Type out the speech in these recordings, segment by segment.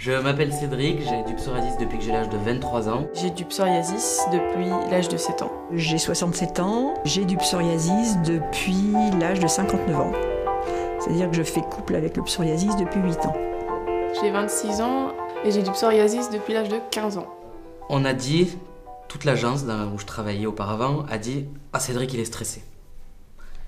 Je m'appelle Cédric, j'ai du psoriasis depuis que j'ai l'âge de 23 ans. J'ai du psoriasis depuis l'âge de 7 ans. J'ai 67 ans, j'ai du psoriasis depuis l'âge de 59 ans. C'est-à-dire que je fais couple avec le psoriasis depuis 8 ans. J'ai 26 ans et j'ai du psoriasis depuis l'âge de 15 ans. On a dit, toute l'agence où je travaillais auparavant a dit « Ah, Cédric, il est stressé.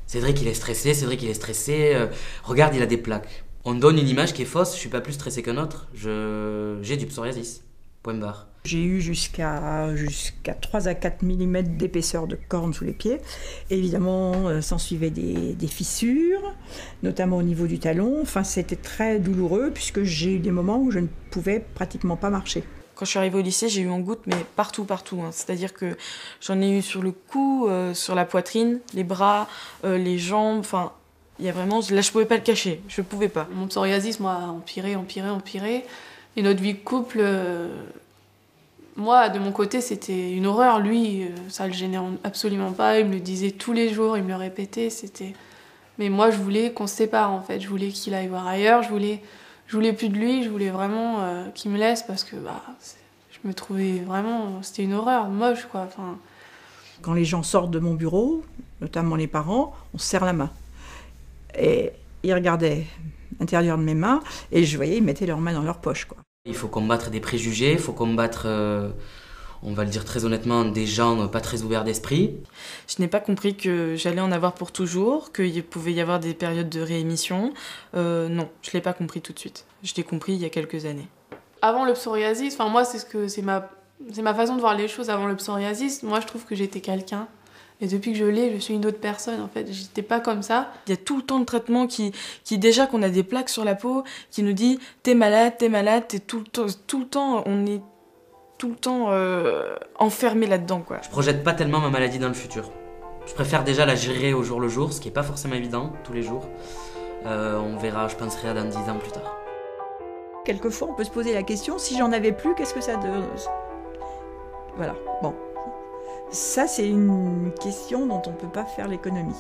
Cédric, il est stressé, Cédric, il est stressé, regarde, il a des plaques. » On donne une image qui est fausse, je suis pas plus stressé qu'un autre, j'ai du psoriasis. Point barre. J'ai eu jusqu'à 3 à 4 mm d'épaisseur de corne sous les pieds. Et évidemment, s'en suivaient des fissures, notamment au niveau du talon. Enfin, c'était très douloureux puisque j'ai eu des moments où je ne pouvais pratiquement pas marcher. Quand je suis arrivée au lycée, j'ai eu en gouttes, mais partout. Hein. C'est-à-dire que j'en ai eu sur le cou, sur la poitrine, les bras, les jambes, enfin... Il y a vraiment... Là, je pouvais pas le cacher. Je pouvais pas. Mon psoriasis, moi, a empiré. Et notre vie de couple, moi, de mon côté, c'était une horreur. Lui, ça le gênait absolument pas. Il me le disait tous les jours, il me le répétait. Mais moi, je voulais qu'on se sépare, en fait. Je voulais qu'il aille voir ailleurs. Je voulais plus de lui. Je voulais vraiment qu'il me laisse parce que je me trouvais vraiment... C'était une horreur, moche, quoi. Enfin... Quand les gens sortent de mon bureau, notamment les parents, on se serre la main. Et ils regardaient l'intérieur de mes mains et je voyais, ils mettaient leurs mains dans leur poche, quoi. Il faut combattre des préjugés, il faut combattre, on va le dire très honnêtement, des gens pas très ouverts d'esprit. Je n'ai pas compris que j'allais en avoir pour toujours, qu'il pouvait y avoir des périodes de réémission. Non, je ne l'ai pas compris tout de suite. Je l'ai compris il y a quelques années. Avant le psoriasis, enfin moi c'est ma façon de voir les choses avant le psoriasis. Moi je trouve que j'étais quelqu'un. Et depuis que je l'ai, je suis une autre personne, en fait. J'étais pas comme ça. Il y a tout le temps de traitement qui déjà qu'on a des plaques sur la peau, qui nous dit t'es malade, t'es tout le temps, on est tout le temps enfermé là-dedans, quoi. Je projette pas tellement ma maladie dans le futur. Je préfère déjà la gérer au jour le jour, ce qui est pas forcément évident, tous les jours. On verra, je penserai à dans 10 ans plus tard. Quelquefois, on peut se poser la question, si j'en avais plus, qu'est-ce que ça donne ? Voilà, bon. Ça, c'est une question dont on ne peut pas faire l'économie.